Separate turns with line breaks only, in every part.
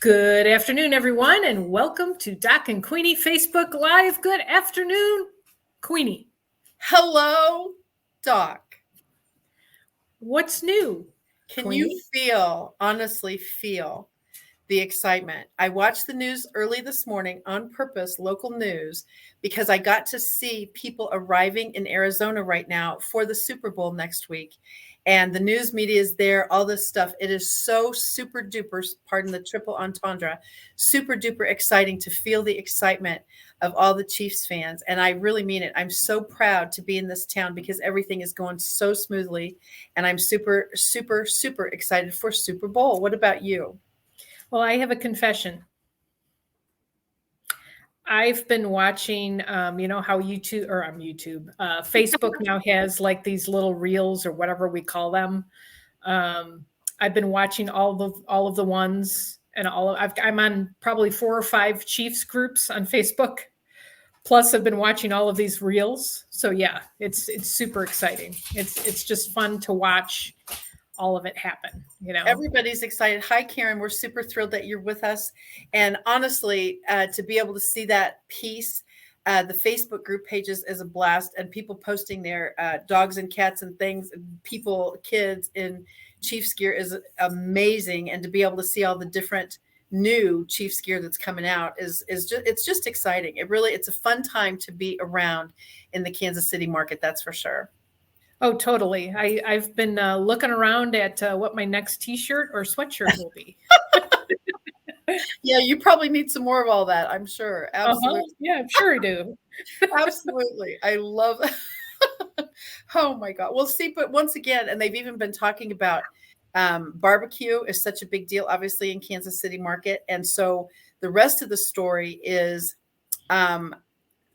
Good afternoon, everyone, and welcome to Doc and Queenie Facebook Live. Good afternoon, Queenie.
Hello, Doc.
What's new,
Can
Queenie?
you honestly feel the excitement? I watched the news early this morning on purpose, local news, because I got to see people arriving in Arizona right now for the Super Bowl next week. And the news media is there, all this stuff. It is so super duper, pardon the triple entendre, super duper exciting to feel the excitement of all the Chiefs fans. And I really mean it. I'm so proud to be in this town because everything is going so smoothly. And I'm super, super, super excited for Super Bowl. What about you?
Well, I have a confession. I've been watching, you know how Facebook now has like these little reels or whatever we call them. I've been watching all of the ones, and I'm on probably 4 or 5 Chiefs groups on Facebook. Plus, I've been watching all of these reels. So yeah, it's super exciting. It's just fun to watch all of it happen.
Everybody's excited. Hi, Karen. We're super thrilled that you're with us. And honestly, to be able to see that piece, the Facebook group pages is a blast, and people posting their dogs and cats and things, people, kids in Chiefs gear is amazing. And to be able to see all the different new Chiefs gear that's coming out is just exciting. It's a fun time to be around in the Kansas City market. That's for sure.
Oh, totally. I've been looking around at what my next T-shirt or sweatshirt will be.
Yeah, you probably need some more of all that, I'm sure. Absolutely.
Yeah, I'm sure I do.
Absolutely. I love Oh my God. Well, see, but once again, and they've even been talking about barbecue is such a big deal, obviously, in Kansas City market. And so the rest of the story is um,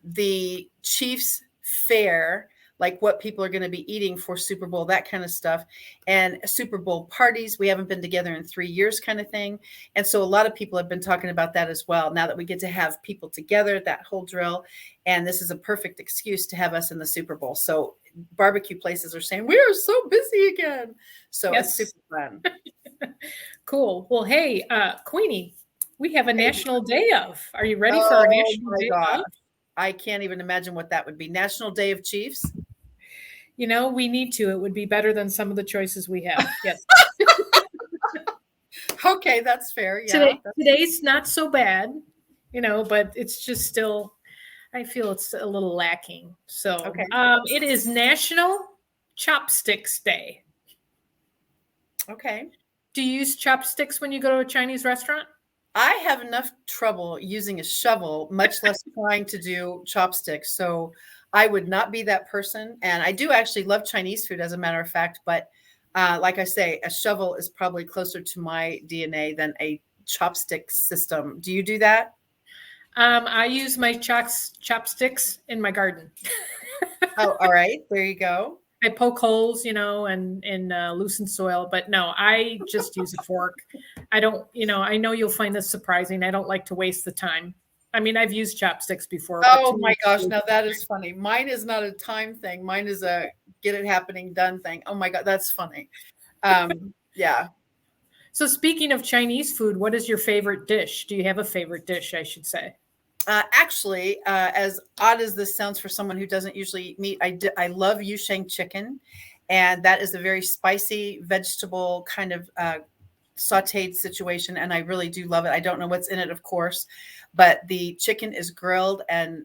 the Chiefs fare, like what people are going to be eating for Super Bowl, that kind of stuff, and Super Bowl parties. We haven't been together in 3 years, kind of thing. And so a lot of people have been talking about that as well. Now that we get to have people together, that whole drill, and this is a perfect excuse to have us in the Super Bowl. So barbecue places are saying we are so busy again. So it's
Yes.
super fun.
Cool. Well, hey, Queenie, we have a
Hey.
national day of. Are you ready for our
Oh
national
my
day
gosh.
of?
I can't even imagine what that would be. National Day of Chiefs.
We need to. It would be better than some of the choices we have. Yes.
Okay, that's fair. Yeah.
Today's not so bad, but it's just still, I feel it's a little lacking. So
Okay.
it is National Chopsticks Day.
Okay.
Do you use chopsticks when you go to a Chinese restaurant?
I have enough trouble using a shovel, much less trying to do chopsticks. So I would not be that person. And I do actually love Chinese food, as a matter of fact. But like I say, a shovel is probably closer to my DNA than a chopstick system. Do you do that?
I use my chopsticks in my garden.
Oh, all right. There you go.
I poke holes, and loosen soil. But no, I just use a fork. I don't, I know you'll find this surprising. I don't like to waste the time. I mean, I've used chopsticks before, but to
Oh
me,
my gosh. Now that is funny. Mine is not a time thing. Mine is a get it happening done thing. Oh my God. That's funny. Yeah.
So speaking of Chinese food, what is your favorite dish? Do you have a favorite dish, I should say?
Actually, as odd as this sounds for someone who doesn't usually eat meat, I love yusheng chicken, and that is a very spicy vegetable kind of sautéed situation, and I really do love it. I don't know what's in it, of course, but the chicken is grilled, and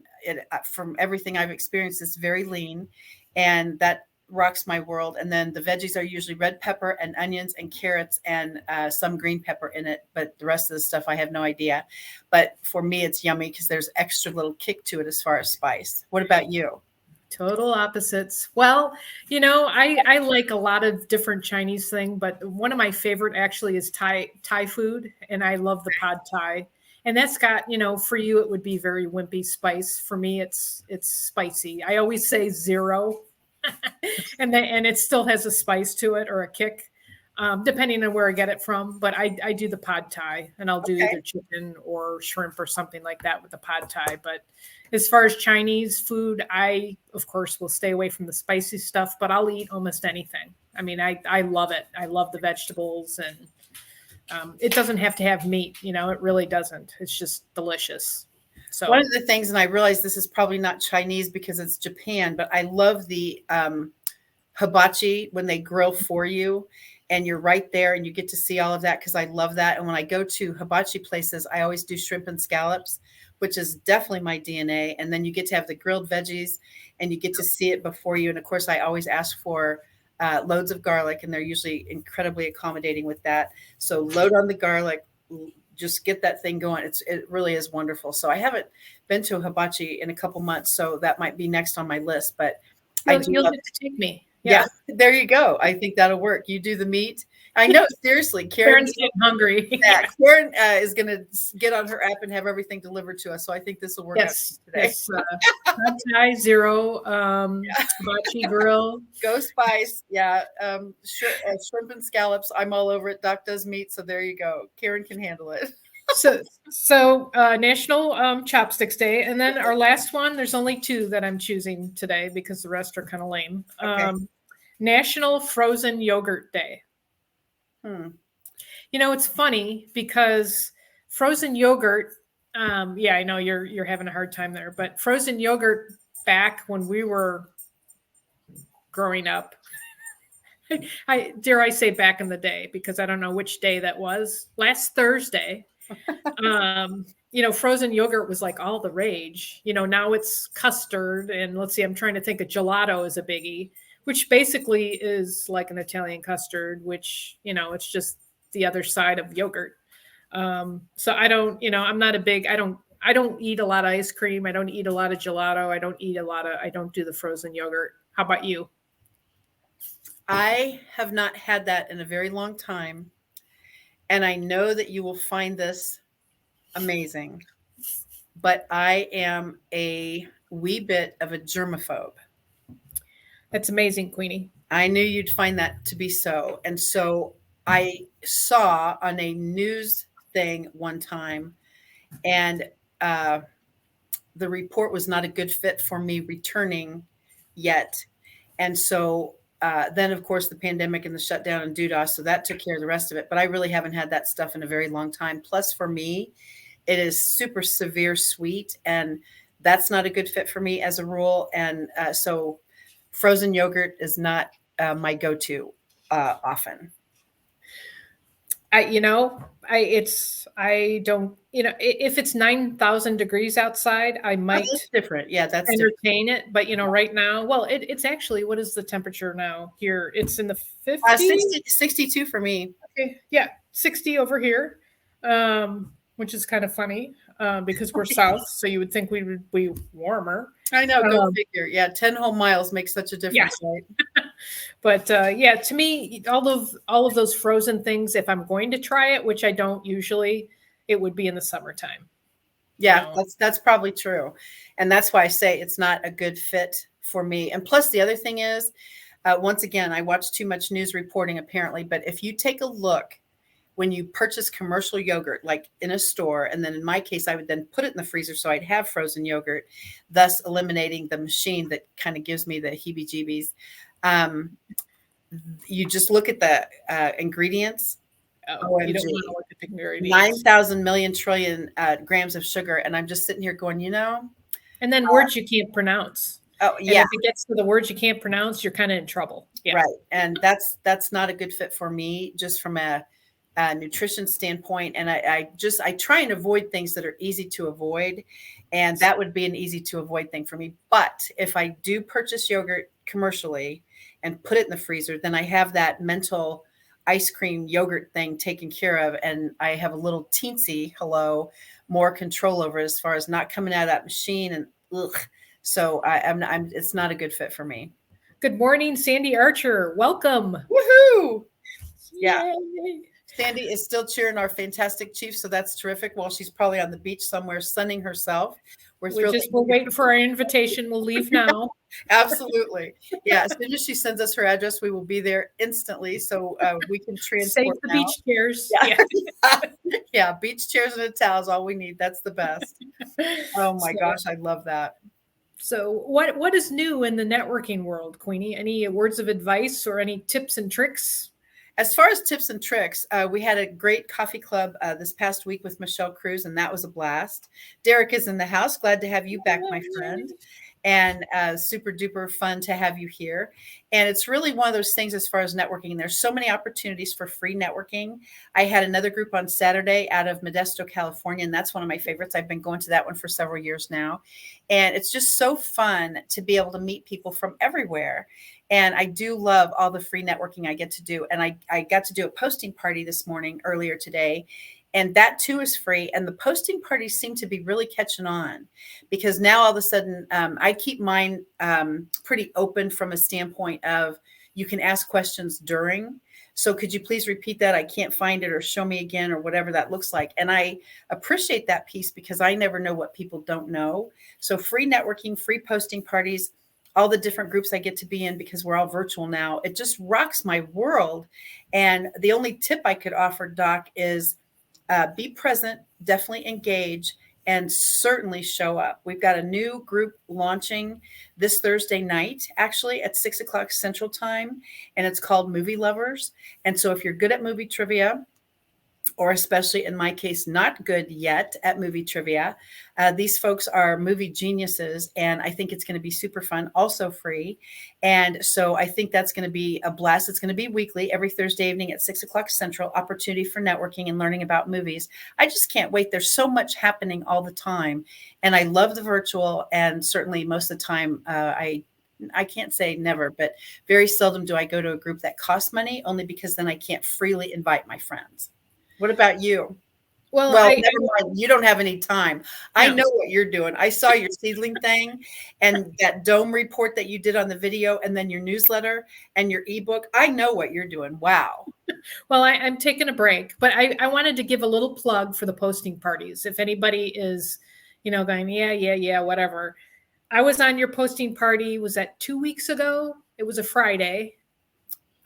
from everything I've experienced, it's very lean, and that rocks my world. And then the veggies are usually red pepper and onions and carrots and some green pepper in it, but the rest of the stuff I have no idea. But for me, it's yummy because there's extra little kick to it as far as spice. What about you?
Total opposites. Well, I like a lot of different Chinese thing, but one of my favorite actually is Thai food, and I love the pad Thai. And that's got, for you it would be very wimpy spice. For me, it's spicy. I always say zero, and it still has a spice to it or a kick, depending on where I get it from. But I do the pad Thai, and I'll do
Okay.
either chicken or shrimp or something like that with the pad Thai. But as far as Chinese food, I of course will stay away from the spicy stuff, but I'll eat almost anything. I mean, I love it. I love the vegetables, and It doesn't have to have meat, it really doesn't. It's just delicious.
One
So
of the things, and I realize this is probably not Chinese because it's Japan, but I love the hibachi when they grill for you and you're right there and you get to see all of that because I love that. And when I go to hibachi places, I always do shrimp and scallops, which is definitely my DNA. And then you get to have the grilled veggies and you get to see it before you. And of course, I always ask for loads of garlic, and they're usually incredibly accommodating with that. So load on the garlic, just get that thing going. It really is wonderful. So I haven't been to a hibachi in a couple months, so that might be next on my list. But I do
you'll
love
get to take me.
yeah, there you go. I think that'll work. You do the meat. I know, seriously, Karen.
Karen's getting hungry.
Yeah, Karen is going to get on her app and have everything delivered to us. So I think this will work out today.
Yes. Pad Thai, zero, hibachi grill.
Go spice. Yeah. Shrimp and scallops. I'm all over it. Doc does meat. So there you go. Karen can handle it.
So National Chopsticks Day, and then our last one. There's only two that I'm choosing today because the rest are kind of lame.
Okay.
National Frozen Yogurt Day. It's funny because frozen yogurt. Yeah, I know you're having a hard time there, but frozen yogurt back when we were growing up. Dare I say back in the day, because I don't know which day that was. Last Thursday. Frozen yogurt was like all the rage. Now it's custard, and let's see, I'm trying to think of gelato is a biggie, which basically is like an Italian custard, which, it's just the other side of yogurt. So I don't, I'm not a big, I don't eat a lot of ice cream. I don't eat a lot of gelato. I don't do the frozen yogurt. How about you?
I have not had that in a very long time. And I know that you will find this amazing, but I am a wee bit of a germaphobe.
That's amazing, Queenie.
I knew you'd find that to be so. And so I saw on a news thing one time, and the report was not a good fit for me returning yet. And so then, of course, the pandemic and the shutdown and DDoS, so that took care of the rest of it. But I really haven't had that stuff in a very long time. Plus, for me, it is super severe sweet, and that's not a good fit for me as a rule. And so frozen yogurt is not my go-to often.
If it's 9,000 degrees outside, I might
different. Yeah, that's
entertain it. But right now, well, it's actually, what is the temperature now here? It's in the 50s,
62 for me.
Okay, yeah, 60 over here, which is kind of funny because we're south, so you would think we would be warmer.
I know, go figure. Yeah, 10 whole miles makes such a difference, right?
But yeah, to me, all of those frozen things, if I'm going to try it, which I don't usually, it would be in the summertime.
Yeah, that's probably true. And that's why I say it's not a good fit for me. And plus the other thing is, once again, I watch too much news reporting apparently, but if you take a look when you purchase commercial yogurt, like in a store, and then in my case, I would then put it in the freezer so I'd have frozen yogurt, thus eliminating the machine that kind of gives me the heebie-jeebies. You just look at the ingredients.
You don't want to look at the ingredients.
9,000 million trillion grams of sugar. And I'm just sitting here going,
And then words you can't pronounce.
Oh, yeah.
And if it gets to the words you can't pronounce, you're kind of in trouble. Yeah.
Right. And that's not a good fit for me, just from a nutrition standpoint. And I try and avoid things that are easy to avoid. And that would be an easy to avoid thing for me. But if I do purchase yogurt commercially and put it in the freezer, then I have that mental ice cream yogurt thing taken care of. And I have a little teensy more control over it as far as not coming out of that machine. And so it's not a good fit for me.
Good morning, Sandy Archer. Welcome.
Woohoo. Yeah.
Yay.
Sandy is still cheering our fantastic chief, so that's terrific. While she's probably on the beach somewhere sunning herself. We're
waiting for our invitation. We'll leave now.
Absolutely. Yeah. As soon as she sends us her address, we will be there instantly, so we can transport.
Save the beach chairs.
Yeah. Yeah. Beach chairs and a towel is all we need. That's the best. Oh my gosh, I love that.
So what is new in the networking world, Queenie? Any words of advice or any tips and tricks?
As far as tips and tricks, we had a great coffee club this past week with Michelle Cruz, and that was a blast. Derek is in the house. Glad to have you back, my friend. And super duper fun to have you here. And it's really one of those things as far as networking. There's so many opportunities for free networking. I had another group on Saturday out of Modesto, California, and that's one of my favorites. I've been going to that one for several years now. And it's just so fun to be able to meet people from everywhere. And I do love all the free networking I get to do. And I got to do a posting party this morning earlier today. And that too is free. And the posting parties seem to be really catching on because now all of a sudden I keep mine pretty open from a standpoint of you can ask questions during. So could you please repeat that? I can't find it or show me again or whatever that looks like. And I appreciate that piece because I never know what people don't know. So free networking, free posting parties, all the different groups I get to be in because we're all virtual now. It just rocks my world. And the only tip I could offer, Doc, is be present, definitely engage, and certainly show up. We've got a new group launching this Thursday night, actually at 6 o'clock Central Time, and it's called Movie Lovers. And so if you're good at movie trivia, or especially in my case, not good yet at movie trivia. These folks are movie geniuses, and I think it's going to be super fun, also free. And so I think that's going to be a blast. It's going to be weekly, every Thursday evening at 6 o'clock Central, opportunity for networking and learning about movies. I just can't wait. There's so much happening all the time, and I love the virtual, and certainly most of the time I can't say never, but very seldom do I go to a group that costs money, only because then I can't freely invite my friends. What about you?
Well,
Never mind. You don't have any time. I
no.
know what you're doing. I saw your seedling thing and that dome report that you did on the video and then your newsletter and your ebook. I know what you're doing. Wow.
Well, I'm taking a break, but I wanted to give a little plug for the posting parties. If anybody is, going, yeah, whatever. I was on your posting party. Was that 2 weeks ago? It was a Friday.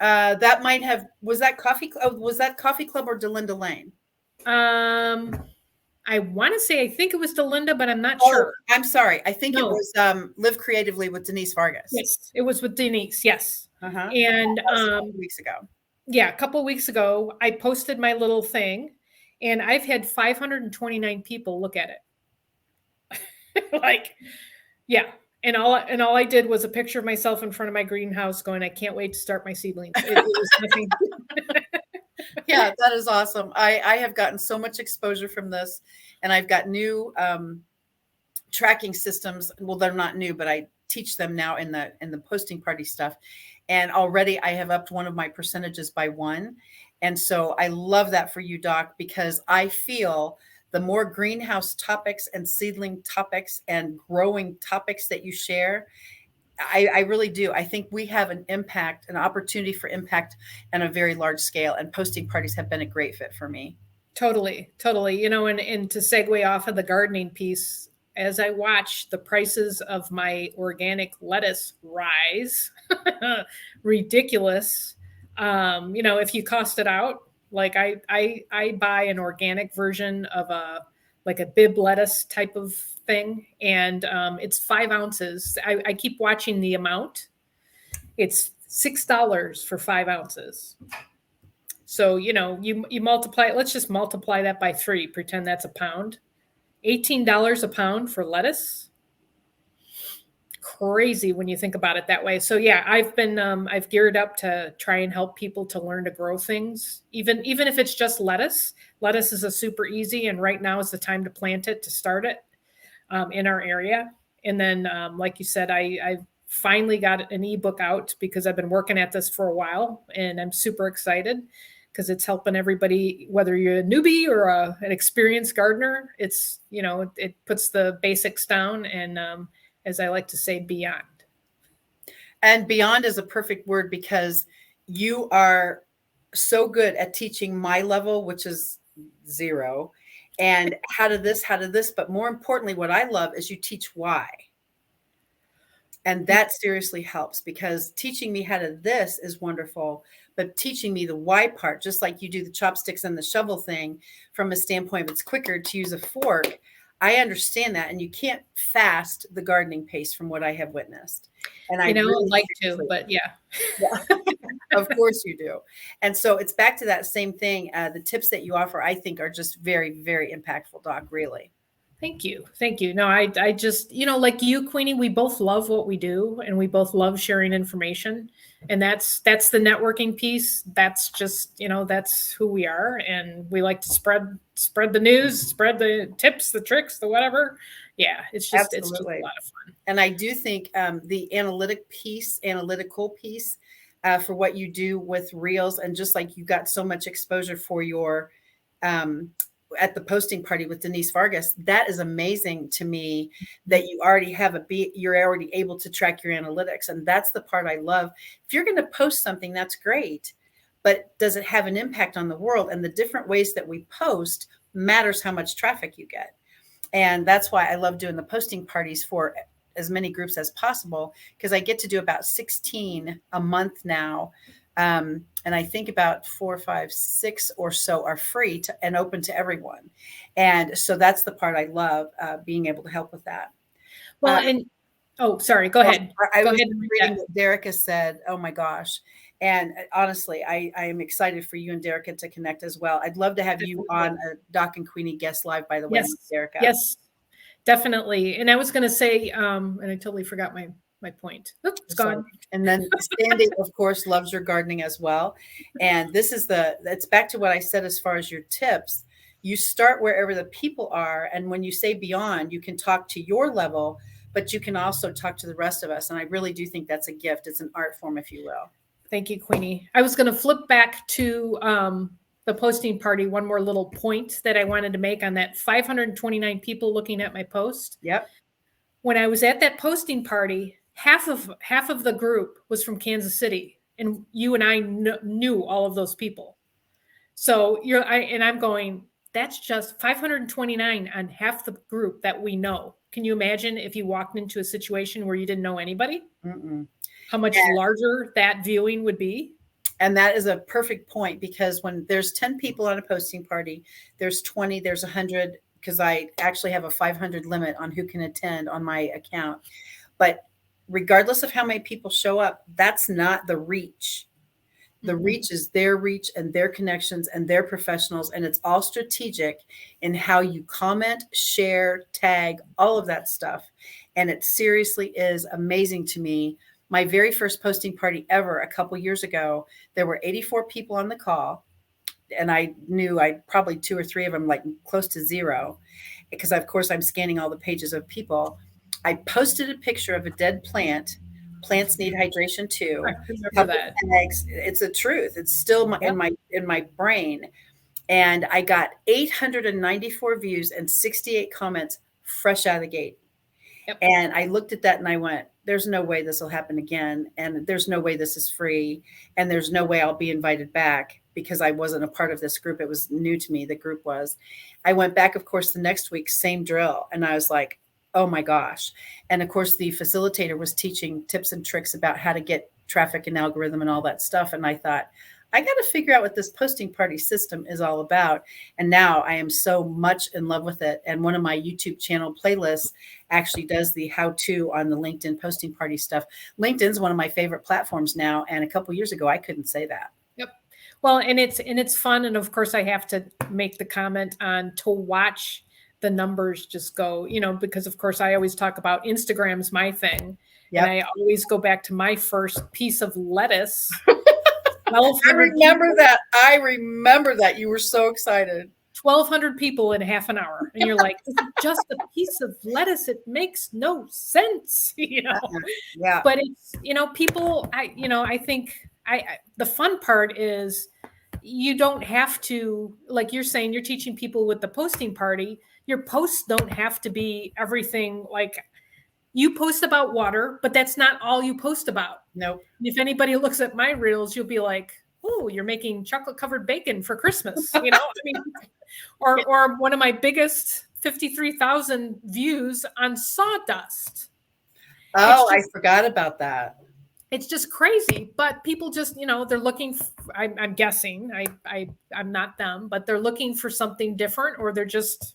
That might have, was that Coffee Club or Delinda Lane?
I want to say, I think it was Delinda, but I'm not
Oh,
sure.
I'm sorry. I think it was Live Creatively with Denise Vargas.
Yes, it was with Denise. Yes.
Uh-huh.
And
a couple weeks ago.
Yeah, a couple weeks ago, I posted my little thing, and I've had 529 people look at it. Like, yeah. And all I did was a picture of myself in front of my greenhouse going, I can't wait to start my seedlings. It was nothing.
Yeah, that is awesome. I have gotten so much exposure from this, and I've got new tracking systems. Well, they're not new, but I teach them now in the posting party stuff. And already I have upped one of my percentages by 1. And so I love that for you, Doc, because I feel the more greenhouse topics and seedling topics and growing topics that you share, I really do. I think we have an opportunity for impact on a very large scale, and posting parties have been a great fit for me.
Totally. And to segue off of the gardening piece, as I watch the prices of my organic lettuce rise, ridiculous. If you cost it out, like I buy an organic version of a bib lettuce type of thing, and it's 5 ounces. I keep watching the amount. It's $6 for 5 ounces. So, you multiply, let's just multiply that by 3, pretend that's a pound. $18 a pound for lettuce. Crazy when you think about it that way. So yeah, I've geared up to try and help people to learn to grow things, even if it's just lettuce. Lettuce is a super easy, and right now is the time to plant it, to start it in our area. And then, like you said, I finally got an ebook out because I've been working at this for a while, and I'm super excited because it's helping everybody, whether you're a newbie or an experienced gardener. It's, it puts the basics down and, as I like to say, beyond.
And beyond is a perfect word because you are so good at teaching my level, which is 0, and how to this. But more importantly, what I love is you teach why. And that seriously helps, because teaching me how to this is wonderful, but teaching me the why part, just like you do the chopsticks and the shovel thing from a standpoint of it's quicker to use a fork. I understand that. And you can't fast the gardening pace from what I have witnessed. And I
I'd
really
like to,
seriously,
but yeah.
yeah, of course you do. And so it's back to that same thing. The tips that you offer, I think, are just very, very impactful, Doc, really.
Thank you. Thank you. No, I just, like you, Queenie, we both love what we do and we both love sharing information. And that's the networking piece. That's just, that's who we are. And we like to spread the news, spread the tips, the tricks, the whatever. Yeah, it's just a
Absolutely.
lot of fun.
And I do think the analytical piece for what you do with reels, and just like you got so much exposure for your um, at the posting party with Denise Vargas, that is amazing to me that you already have you're already able to track your analytics. And that's the part I love. If you're going to post something, that's great. But does it have an impact on the world? And the different ways that we post matters how much traffic you get. And that's why I love doing the posting parties for as many groups as possible, because I get to do about 16 a month now. And I think about 4, 5, 6 or so are free and open to everyone. And so that's the part I love, being able to help with that.
Well,
Uh,
and oh, sorry, go ahead.
I
Go
was
ahead and read
reading
that.
what Derica said. Oh my gosh. And honestly, I am excited for you and Derica to connect as well. I'd love to have you on
Definitely.
a Doc and Queenie guest live, by the way,
Yes.
Derica.
Yes. Definitely. And I was going to say, and I totally forgot my point. Oop, it's
Sorry.
gone.
And then Sandy, of course, loves your gardening as well. And it's back to what I said as far as your tips. You start wherever the people are. And when you say beyond, you can talk to your level, but you can also talk to the rest of us. And I really do think that's a gift. It's an art form, if you will.
Thank you, Queenie. I was going to flip back to the posting party. One more little point that I wanted to make on that 529 people looking at my post.
Yep.
When I was at that posting party, half of the group was from Kansas City, and you and I knew all of those people. So I'm going, that's just 529 on half the group that we know. Can you imagine if you walked into a situation where you didn't know anybody?
Mm-mm.
How much larger that viewing would be?
And that is a perfect point, because when there's 10 people on a posting party, there's 20, there's 100, because I actually have a 500 limit on who can attend on my account. But regardless of how many people show up, that's not the reach. The reach is their reach and their connections and their professionals. And it's all strategic in how you comment, share, tag, all of that stuff. And it seriously is amazing to me. My very first posting party ever, a couple years ago, there were 84 people on the call. And I knew probably 2 or 3 of them, like close to zero, because of course I'm scanning all the pages of people. I posted a picture of a dead plant. Plants need hydration too.
I remember
Couple
that.
tags. It's a truth. It's still
Yep.
in my brain. And I got 894 views and 68 comments fresh out of the gate.
Yep.
And I looked at that and I went, there's no way this will happen again. And there's no way this is free. And there's no way I'll be invited back, because I wasn't a part of this group. It was new to me. The group was. I went back, of course, the next week, same drill. And I was like, oh my gosh. And of course, the facilitator was teaching tips and tricks about how to get traffic and algorithm and all that stuff. And I thought, I got to figure out what this posting party system is all about. And now I am so much in love with it. And one of my YouTube channel playlists actually does the how-to on the LinkedIn posting party stuff. LinkedIn's one of my favorite platforms now. And a couple years ago, I couldn't say that.
Yep. Well, and it's fun. And of course I have to make the comment on to watch the numbers just go, because of course I always talk about Instagram's my thing.
Yep.
And I always go back to my first piece of lettuce.
I remember that. I remember that. You were so excited.
1,200 people in half an hour. And you're like, this is just a piece of lettuce. It makes no sense,
Yeah.
But it's, people, I think the fun part is you don't have to, like you're saying, you're teaching people with the posting party. Your posts don't have to be everything. Like, you post about water, but that's not all you post about.
Nope.
If anybody looks at my reels, you'll be like, oh, you're making chocolate covered bacon for Christmas. Or one of my biggest 53,000 views on sawdust.
Oh, I forgot about that.
It's just crazy, but people just, they're looking, I'm guessing, I'm not them, but they're looking for something different, or they're just,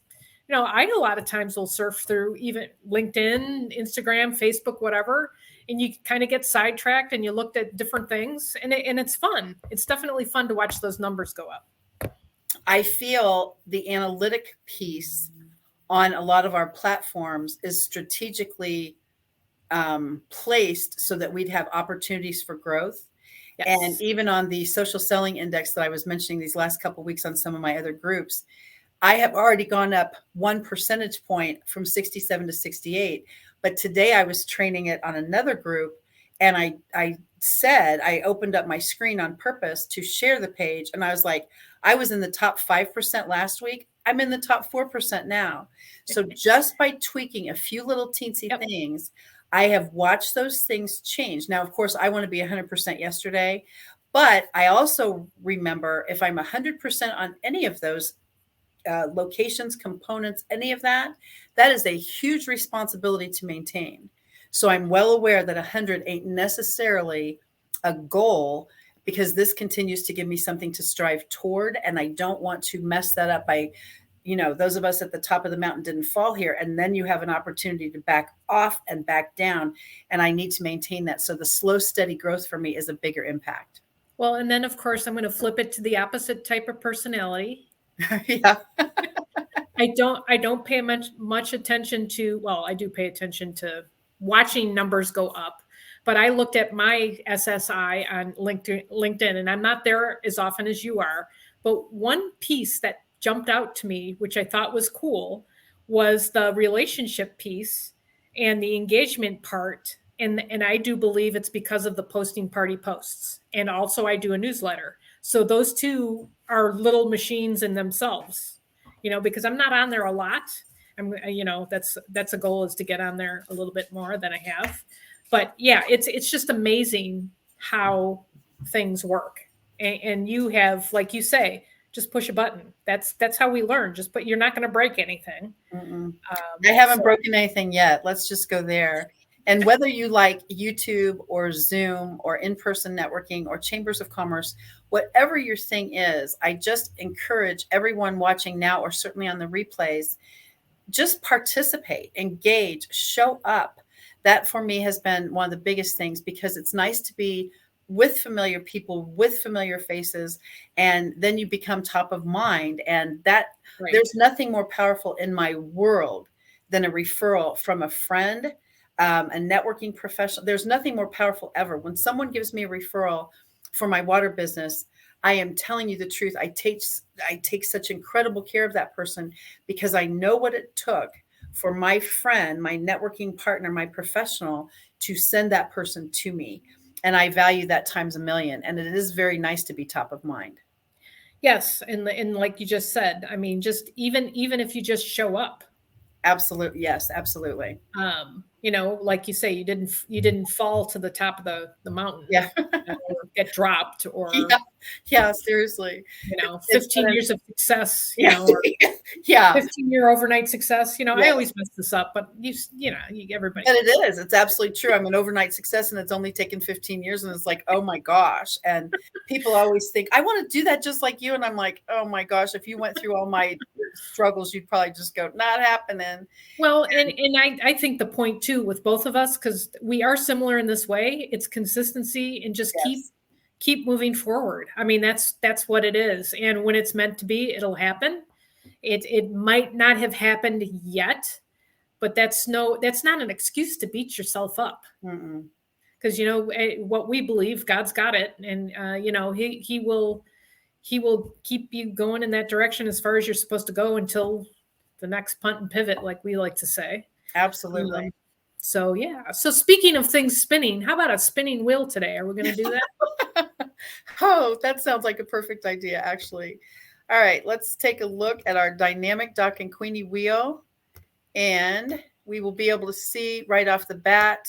I a lot of times will surf through even LinkedIn, Instagram, Facebook, whatever. and you kind of get sidetracked and you looked at different things, and it's fun. It's definitely fun to watch those numbers go up.
I feel the analytic piece on a lot of our platforms is strategically placed so that we'd have opportunities for growth. And
Yes.
even on the social selling index that I was mentioning these last couple of weeks on some of my other groups, I have already gone up 1 percentage point from 67 to 68. But today I was training it on another group, and I said I opened up my screen on purpose to share the page, and I was like, I was in the top 5% last week. I'm in the top 4% now. So just by tweaking a few little teensy
Yep.
things, I have watched those things change. Now, of course, I want to be 100% yesterday, but I also remember if I'm 100% on any of those locations, components, any of that, that is a huge responsibility to maintain. So I'm well aware that 100 ain't necessarily a goal, because this continues to give me something to strive toward. And I don't want to mess that up by, those of us at the top of the mountain didn't fall here. And then you have an opportunity to back off and back down. And I need to maintain that. So the slow, steady growth for me is a bigger impact.
Well, and then of course I'm going to flip it to the opposite type of personality.
Yeah.
I don't pay much attention to, well, I do pay attention to watching numbers go up, but I looked at my SSI on LinkedIn, and I'm not there as often as you are. But one piece that jumped out to me, which I thought was cool, was the relationship piece and the engagement part. And I do believe it's because of the posting party posts. And also I do a newsletter. So those two are little machines in themselves, because I'm not on there a lot. That's a goal, is to get on there a little bit more than I have. But yeah, it's just amazing how things work. And you have, like you say, just push a button. That's how we learn. You're not going to break anything.
I haven't broken anything yet. Let's just go there. And whether you like YouTube or Zoom or in-person networking or chambers of commerce, whatever your thing is, I just encourage everyone watching now, or certainly on the replays, just participate, engage, show up. That for me has been one of the biggest things, because it's nice to be with familiar people, with familiar faces, and then you become top of mind. And that
Right.
There's nothing more powerful in my world than a referral from a friend, a networking professional. There's nothing more powerful ever. When someone gives me a referral for my water business, I am telling you the truth. I take such incredible care of that person, because I know what it took for my friend, my networking partner, my professional, to send that person to me. And I value that times a million. And it is very nice to be top of mind.
Yes, and like you just said, I mean, just even if you just show up,
Absolutely. Yes, absolutely.
like you say, you didn't fall to the top of the mountain,
Yeah.
or get dropped, or
Yeah. Yeah. Seriously. It's
15 years of success,
yeah.
or
Yeah.
15-year overnight success. I
Yes.
always mess this up, but everybody.
And it is. It's absolutely true. I'm an overnight success, and it's only taken 15 years. And it's like, oh my gosh. And people always think, I want to do that just like you. And I'm like, oh my gosh, if you went through all my struggles, you'd probably just go, not happening.
Well, and I think the point too with both of us, because we are similar in this way, it's consistency and just
Yes.
keep moving forward. I mean, that's what it is. And when it's meant to be, it'll happen. It might not have happened yet, but that's not an excuse to beat yourself up.
Mm-mm.
Because what we believe, God's got it, and he will keep you going in that direction as far as you're supposed to go, until the next punt and pivot, like we like to say.
Absolutely.
So yeah. So speaking of things spinning, how about a spinning wheel today? Are we going to do that?
Oh, that sounds like a perfect idea, actually. All right, let's take a look at our dynamic Doc and Queenie wheel. And we will be able to see right off the bat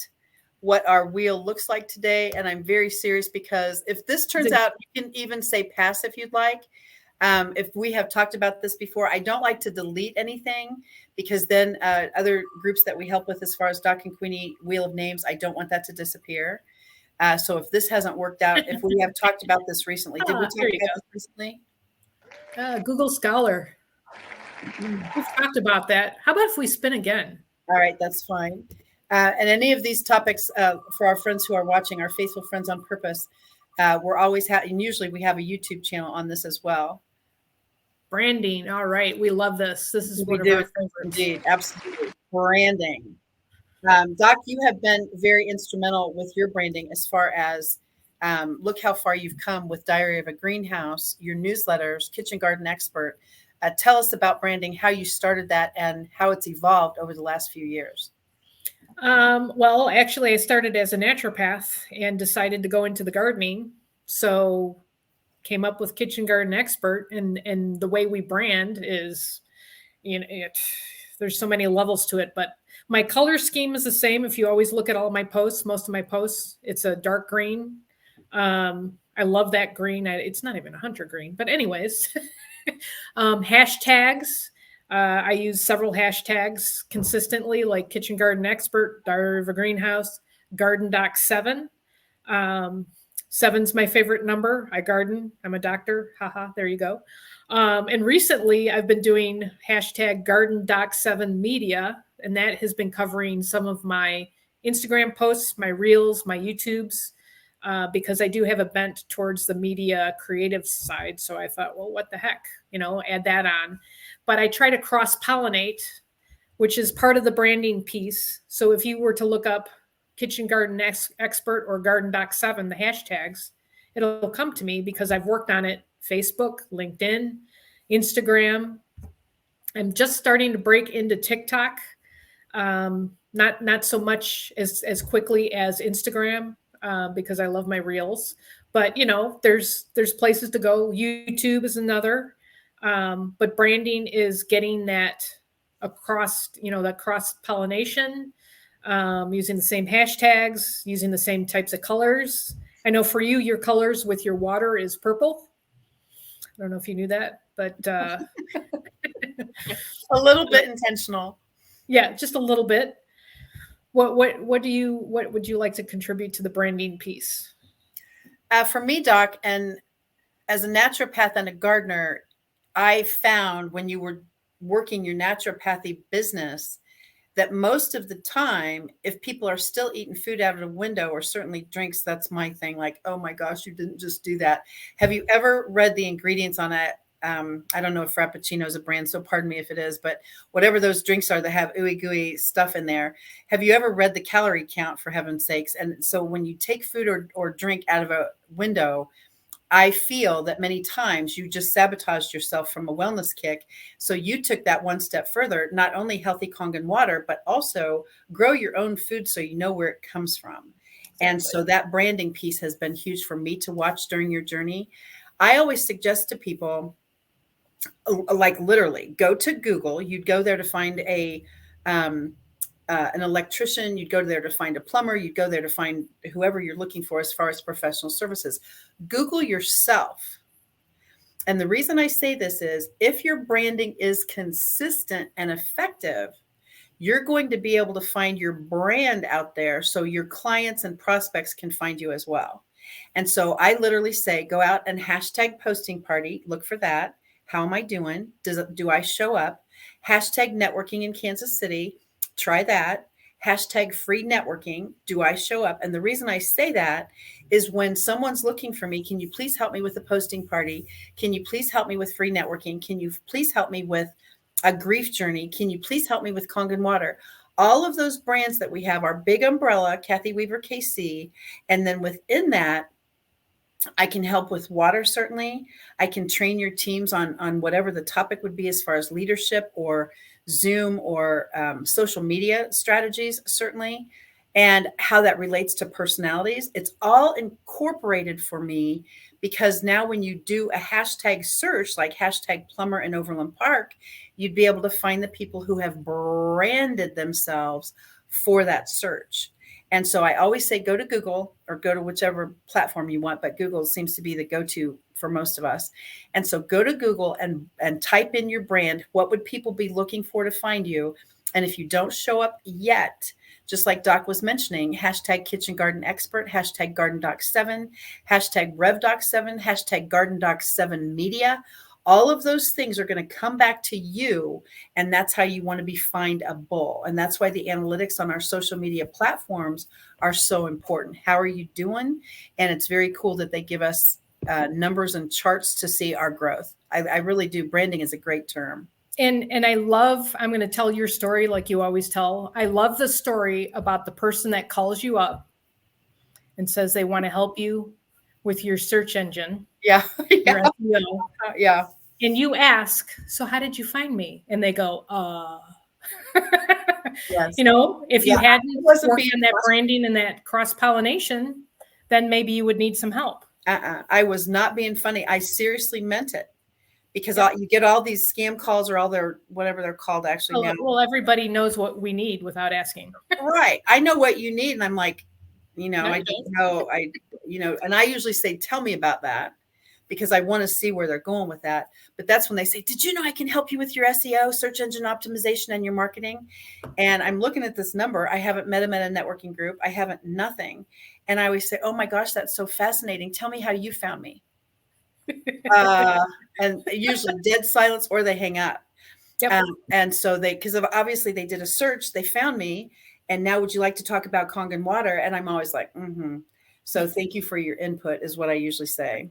what our wheel looks like today. And I'm very serious, because if this turns out, you can even say pass if you'd like. If we have talked about this before, I don't like to delete anything, because then other groups that we help with, as far as Doc and Queenie Wheel of Names, I don't want that to disappear. So if this hasn't worked out, if we have talked about this recently, did we talk about this recently?
Google Scholar. We've talked about that. How about if we spin again?
All right, that's fine. And any of these topics for our friends who are watching, our faithful friends on purpose, we're always and usually we have a YouTube channel on this as well.
Branding. All right. We love this. This is
We
one of
do
our favorites.
indeed, absolutely. Branding. Doc, you have been very instrumental with your branding as far as look how far you've come with Diary of a Greenhouse, your newsletters, Kitchen Garden Expert. Tell us about branding, how you started that, and how it's evolved over the last few years.
Well, actually, I started as a naturopath and decided to go into the gardening. So came up with Kitchen Garden Expert, and the way we brand is, there's so many levels to it, but my color scheme is the same. If you always look at all my posts, most of my posts, it's a dark green. I love that green. It's not even a hunter green, but anyways, hashtags. I use several hashtags consistently, like Kitchen Garden Expert, Diary of a Greenhouse, Garden Doc 7. Seven's my favorite number. I garden. I'm a doctor. Haha, there you go. And recently I've been doing hashtag Garden Doc 7 Media, and that has been covering some of my Instagram posts, my reels, my YouTubes, because I do have a bent towards the media creative side. So I thought, well, what the heck, add that on. But I try to cross pollinate, which is part of the branding piece. So if you were to look up Kitchen Garden Expert or Garden Doc 7, the hashtags, it'll come to me because I've worked on it. Facebook, LinkedIn, Instagram. I'm just starting to break into TikTok. Not so much as quickly as Instagram because I love my reels. But there's places to go. YouTube is another. But branding is getting that across, that cross pollination. Using the same hashtags, using the same types of colors. I know for you, your colors with your water is purple. I don't know if you knew that, but
a little bit intentional.
Yeah, just a little bit. What would you like to contribute to the branding piece?
For me, Doc, and as a naturopath and a gardener, I found when you were working your naturopathy business that most of the time, if people are still eating food out of the window or certainly drinks, that's my thing. Like, oh my gosh, you didn't just do that. Have you ever read the ingredients on it? I don't know if Frappuccino is a brand, so pardon me if it is, but whatever those drinks are that have ooey gooey stuff in there. Have you ever read the calorie count, for heaven's sakes? And so when you take food or drink out of a window, I feel that many times you just sabotaged yourself from a wellness kick. So you took that one step further, not only healthy Kangen water, but also grow your own food so you know where it comes from. Exactly. And so that branding piece has been huge for me to watch during your journey. I always suggest to people, like literally go to Google. You'd go there to find an electrician, you'd go there to find a plumber, you'd go there to find whoever you're looking for as far as professional services. Google yourself. And the reason I say this is if your branding is consistent and effective, you're going to be able to find your brand out there so your clients and prospects can find you as well. And so I literally say, go out and hashtag posting party, look for that. How am I doing? Do I show up? Hashtag networking in Kansas City. Try that. Hashtag free networking. Do I show up? And the reason I say that is when someone's looking for me, can you please help me with a posting party? Can you please help me with free networking? Can you please help me with a grief journey? Can you please help me with Kangen water? All of those brands that we have, our big umbrella, Kathy Weaver KC. And then within that, I can help with water, certainly. I can train your teams on whatever the topic would be as far as leadership or Zoom or social media strategies, certainly, and how that relates to personalities. It's all incorporated for me because now when you do a hashtag search, like hashtag plumber in Overland Park, you'd be able to find the people who have branded themselves for that search. And so I always say, go to Google or go to whichever platform you want, but Google seems to be the go-to for most of us. And so go to Google and type in your brand. What would people be looking for to find you? And if you don't show up yet, just like Doc was mentioning, hashtag Kitchen Garden Expert, hashtag Garden Doc 7, hashtag Rev Doc 7, hashtag Garden Doc 7 Media. All of those things are going to come back to you. And that's how you want to be findable. And that's why the analytics on our social media platforms are so important. How are you doing? And it's very cool that they give us numbers and charts to see our growth. I really do. Branding is a great term.
And I love, I'm going to tell your story like you always tell. I love the story about the person that calls you up and says they want to help you with your search engine.
Yeah.
Your
Yeah.
SEO.
Yeah.
And you ask, so how did you find me? And they go,
Yes.
If you
Yeah.
hadn't
Wasn't
worked
being
on that branding and that cross-pollination, then maybe you would need some help.
I was not being funny. I seriously meant it, because
Yep.
you get all these scam calls, or all their, whatever they're called actually now.
Well, everybody knows what we need without asking.
Right. I know what you need. And I'm like,
No,
I
you
don't
don't.
know, and I usually say, tell me about that, because I want to see where they're going with that. But that's when they say, did you know I can help you with your SEO, search engine optimization, and your marketing? And I'm looking at this number. I haven't met him at a networking group. I haven't nothing. And I always say, oh my gosh, that's so fascinating. Tell me how you found me. And usually dead silence, or they hang up.
Yep.
And so because obviously they did a search, they found me. And now, would you like to talk about Kangen water? And I'm always like, mm-hmm. So thank you for your input, is what I usually say.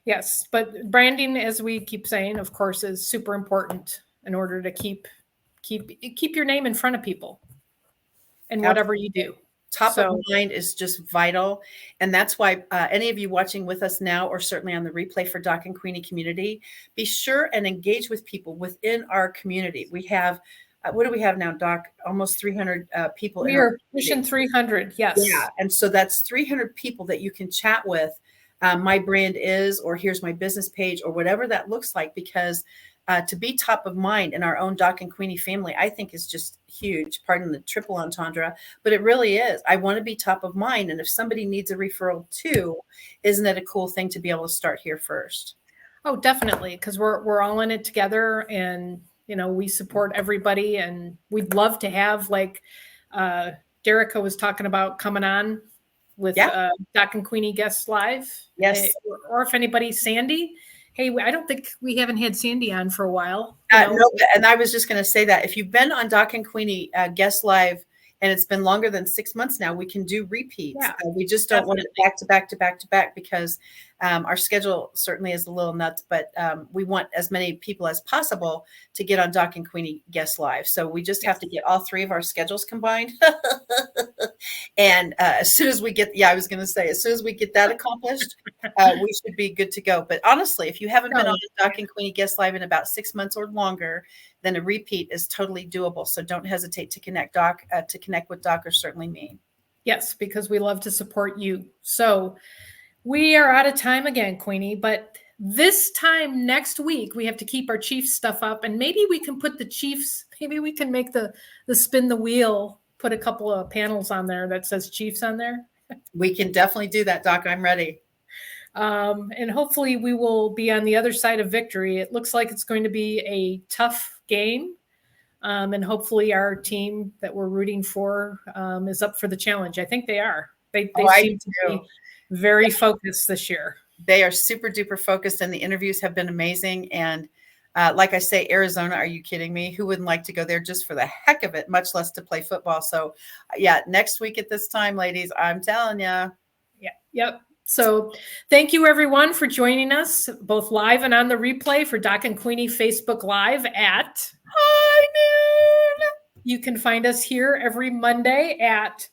Yes, but branding, as we keep saying, of course, is super important in order to keep your name in front of people and whatever you do.
Top of mind is just vital. And that's why any of you watching with us now, or certainly on the replay for Doc and Queenie community, be sure and engage with people within our community. We have, what do we have now, Doc? Almost 300 people.
We are pushing 300. Yes.
Yeah. And so that's 300 people that you can chat with. My brand is, or here's my business page, or whatever that looks like, because to be top of mind in our own Doc and Queenie family, I think is just huge. Pardon the triple entendre, but it really is. I want to be top of mind. And if somebody needs a referral too, isn't it a cool thing to be able to start here first?
Oh, definitely. Because we're all in it together, and we support everybody, and we'd love to have, like Derica was talking about, coming on with Doc and Queenie Guests Live.
Yes.
Or if anybody, Sandy. Hey, I don't think we haven't had Sandy on for a while.
No, and I was just going to say that if you've been on Doc and Queenie Guest Live, and it's been longer than 6 months now, we can do repeats.
Yeah,
we just don't want it back to back to back to back, because our schedule certainly is a little nuts, but we want as many people as possible to get on Doc and Queenie Guest Live. So we just have to get all 3 of our schedules combined. And as soon as we get, as soon as we get that accomplished, we should be good to go. But honestly, if you haven't been on Doc and Queenie Guest Live in about 6 months or longer, then a repeat is totally doable. So don't hesitate to connect with Doc, or certainly me.
Yes, because we love to support you. So we are out of time again, Queenie, but this time next week, we have to keep our Chiefs stuff up, and maybe we can put the Chiefs, maybe we can make the spin the wheel, put a couple of panels on there that says Chiefs on there.
We can definitely do that, Doc. I'm ready.
And hopefully we will be on the other side of victory. It looks like it's going to be a tough game. And hopefully our team that we're rooting for is up for the challenge. I think they are. They seem to be very focused this year.
They are super duper focused, and the interviews have been amazing. And like I say, Arizona, are you kidding me? Who wouldn't like to go there just for the heck of it, much less to play football? So next week at this time, ladies, I'm telling you.
Yeah. Yep. So thank you, everyone, for joining us, both live and on the replay, for Doc and Queenie Facebook Live at
high noon.
You can find us here every Monday at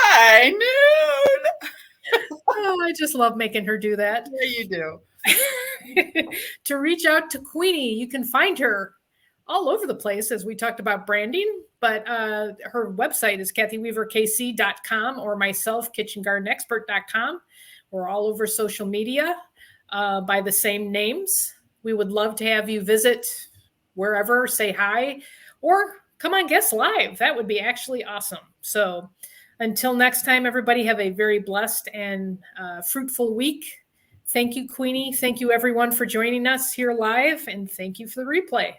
high noon.
Oh, I just love making her do that.
Yeah, you do.
To reach out to Queenie, you can find her all over the place, as we talked about branding, but her website is kathyweaverkc.com, or myself, kitchengardenexpert.com. We're all over social media by the same names. We would love to have you visit wherever, say hi, or come on Guest Live. That would be actually awesome. So until next time, everybody, have a very blessed and fruitful week. Thank you, Queenie. Thank you, everyone, for joining us here live, and thank you for the replay.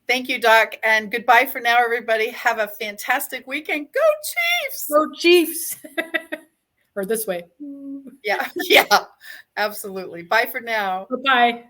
Thank you, Doc, and goodbye for now, everybody. Have a fantastic weekend. Go Chiefs!
Go Chiefs! Or this way.
Yeah, absolutely. Bye for now.
Bye.